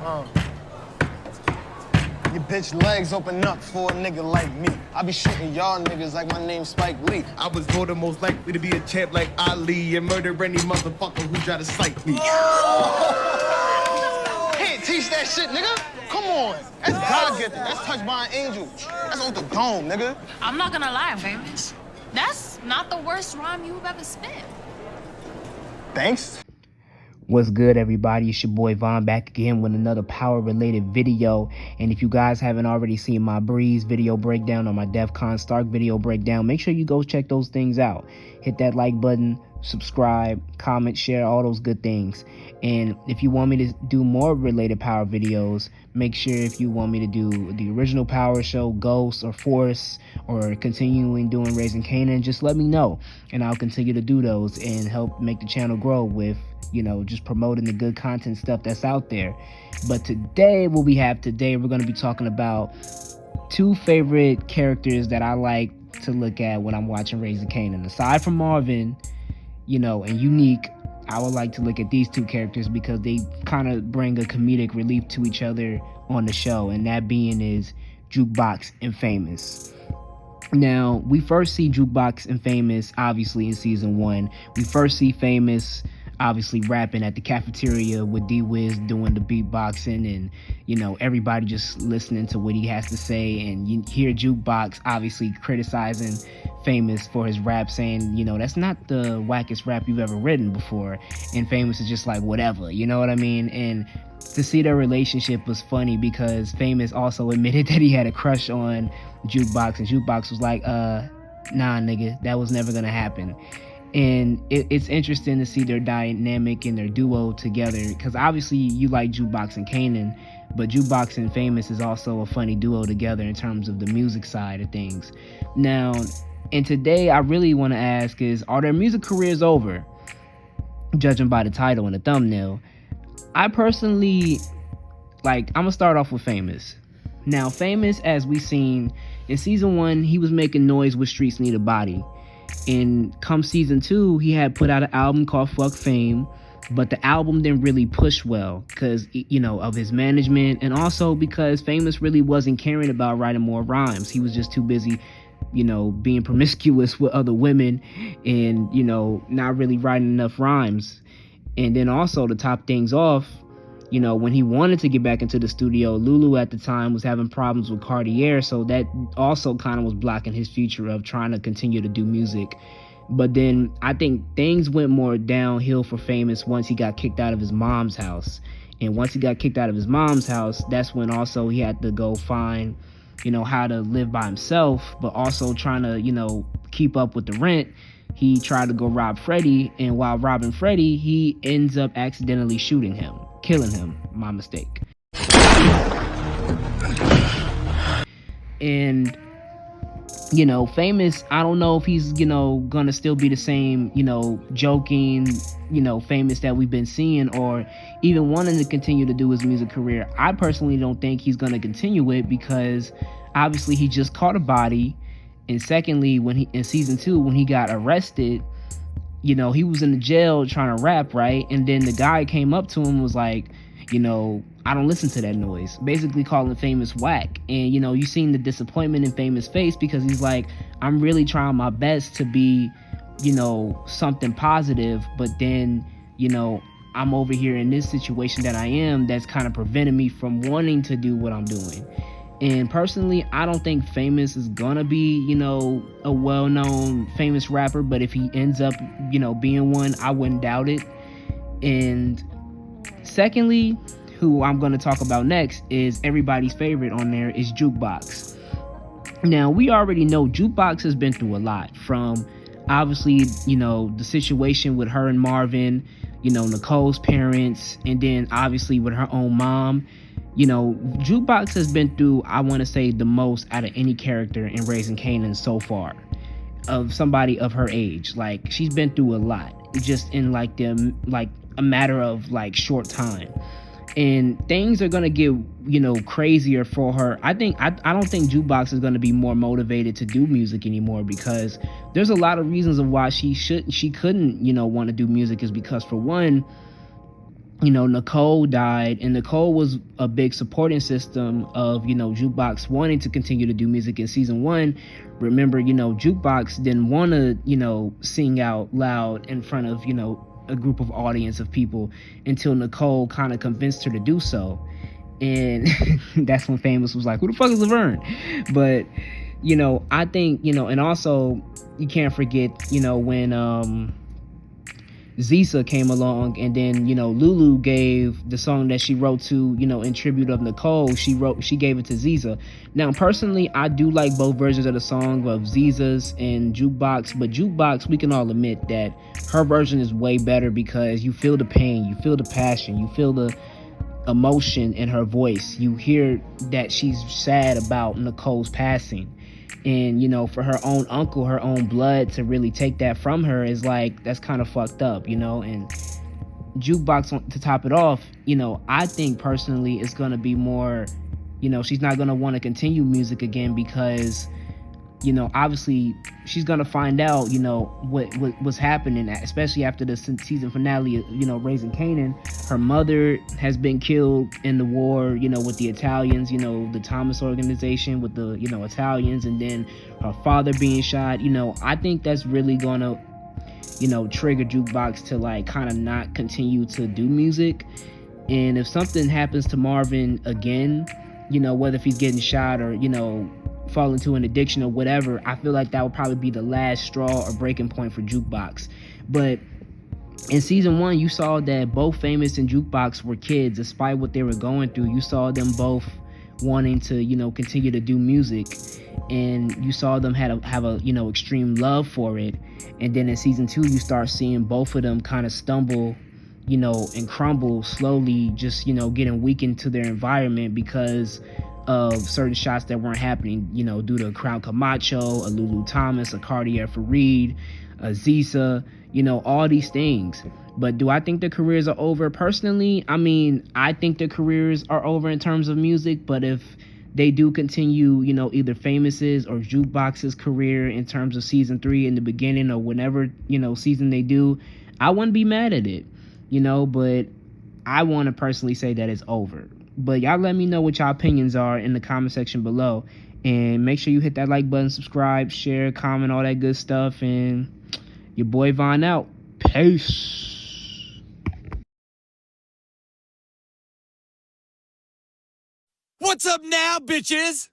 Your bitch legs open up for a nigga like me. I be shooting y'all niggas like my name's Spike Lee. I was voted most likely to be a champ like Ali and murder any motherfucker who try to psych me. Can't teach that shit, nigga. Come on. That's God gifted. That's touched by an angel. That's off the dome, nigga. I'm not gonna lie, Famous. That's not the worst rhyme you've ever spit. Thanks. What's good, everybody? It's your boy Von back again with another power related video. And if you guys haven't already seen my Breeze video breakdown or my Defcon Stark video breakdown, make sure you go check those things out. Hit that like button, subscribe, comment, share, all those good things. And if you want me to do more related power videos, make sure if you want me to do the original Power Show, Ghost, or Force, or continuing doing Raising Kanan, just let me know. And I'll continue to do those and help make the channel grow with, you know, just promoting the good content stuff that's out there. But today, we're going to be talking about two favorite characters that I like to look at when I'm watching Raising Kanan. Aside from Marvin, you know, and Unique, I would like to look at these two characters because they kind of bring a comedic relief to each other on the show, and that being is Jukebox and Famous. Now, we first see Jukebox and Famous, obviously, in season 1. We first see Famous, obviously, rapping at the cafeteria with D-Wiz doing the beatboxing, and, you know, everybody just listening to what he has to say. And you hear Jukebox, obviously, criticizing Famous for his rap, saying, you know, that's not the wackest rap you've ever written before. And Famous is just like, whatever, you know what I mean? And to see their relationship was funny because Famous also admitted that he had a crush on Jukebox, and Jukebox was like, nah, nigga, that was never gonna happen. And it's interesting to see their dynamic and their duo together, because obviously you like Jukebox and Kanan, but Jukebox and Famous is also a funny duo together in terms of the music side of things. Now, and today I really want to ask is, are their music careers over? Judging by the title and the thumbnail. I personally, I'm gonna start off with Famous. Now, Famous, as we seen in season 1, he was making noise with Streets Need a Body. And come season 2, he had put out an album called Fuck Fame, but the album didn't really push well because, you know, of his management, and also because Famous really wasn't caring about writing more rhymes. He was just too busy, you know, being promiscuous with other women and, you know, not really writing enough rhymes. And then also, to top things off, you know, when he wanted to get back into the studio, Lulu at the time was having problems with Cartier, so that also kind of was blocking his future of trying to continue to do music. But then I think things went more downhill for Famous once he got kicked out of his mom's house. And once he got kicked out of his mom's house, that's when also he had to go find, you know, how to live by himself, but also trying to, you know, keep up with the rent. He tried to go rob Freddie, and while robbing Freddie, he ends up accidentally shooting him, killing him. My mistake. And, you know, Famous, I don't know if he's, you know, gonna still be the same, you know, joking, you know, Famous that we've been seeing, or even wanting to continue to do his music career. I personally don't think he's gonna continue it because obviously he just caught a body. And secondly, when he in season 2, when he got arrested, you know, he was in the jail trying to rap, right? And then the guy came up to him and was like, you know, I don't listen to that noise, basically calling Famous whack. And, you know, you seen the disappointment in Famous' face because he's like, I'm really trying my best to be, you know, something positive, but then, you know, I'm over here in this situation that I am that's kind of preventing me from wanting to do what I'm doing. And personally, I don't think Famous is gonna be, you know, a well-known famous rapper, but if he ends up, you know, being one, I wouldn't doubt it. And secondly, who I'm gonna talk about next is everybody's favorite on there is Jukebox. Now, we already know Jukebox has been through a lot, from obviously, you know, the situation with her and Marvin, you know, Nicole's parents, and then obviously with her own mom. You know, Jukebox has been through, I want to say, the most out of any character in Raising Kanan so far, of somebody of her age. Like, she's been through a lot, just in a matter of short time. And things are gonna get, you know, crazier for her. I don't think Jukebox is gonna be more motivated to do music anymore, because there's a lot of reasons of why she couldn't, you know, want to do music. Is because, for one, you know, Nicole died, and Nicole was a big supporting system of, you know, Jukebox wanting to continue to do music in season 1. Remember, you know, Jukebox didn't want to, you know, sing out loud in front of, you know, a group of audience of people until Nicole kind of convinced her to do so. And that's when Famous was like, who the fuck is Laverne? But, you know, I think, you know, and also you can't forget, you know, when Zisa came along, and then, you know, Lulu gave the song that she wrote to, you know, in tribute of Nicole, she gave it to Zisa. Now, personally, I do like both versions of the song, of Zisa's and Jukebox, but Jukebox, we can all admit that her version is way better because you feel the pain, you feel the passion, you feel the emotion in her voice. You hear that she's sad about Nicole's passing. And, you know, for her own uncle, her own blood, to really take that from her is like, that's kind of fucked up, you know. And Jukebox, to top it off, you know, I think personally it's going to be more, you know, she's not going to want to continue music again because, you know, obviously she's going to find out, you know, what's happening, especially after the season finale, you know, Raising Kanan. Her mother has been killed in the war, you know, with the Italians, you know, the Thomas organization with the, you know, Italians, and then her father being shot. You know, I think that's really going to, you know, trigger Jukebox to like kind of not continue to do music. And if something happens to Marvin again, you know, whether if he's getting shot or, you know, fall into an addiction or whatever, I feel like that would probably be the last straw or breaking point for Jukebox. But in season 1, you saw that both Famous and Jukebox were kids. Despite what they were going through, you saw them both wanting to, you know, continue to do music, and you saw them have a you know, extreme love for it. And then in season 2, you start seeing both of them kind of stumble, you know, and crumble slowly, just, you know, getting weakened to their environment because of certain shots that weren't happening, you know, due to Crown Camacho, a Lulu Thomas, a Cartier Farid, a Zisa, you know, all these things. But do I think their careers are over? Personally, I mean, I think their careers are over in terms of music, but if they do continue, you know, either Famous's or Jukebox's career in terms of season 3 in the beginning or whenever, you know, season they do, I wouldn't be mad at it, you know, but I want to personally say that it's over. But y'all let me know what y'all opinions are in the comment section below. And make sure you hit that like button, subscribe, share, comment, all that good stuff. And your boy Von out. Peace. What's up now, bitches?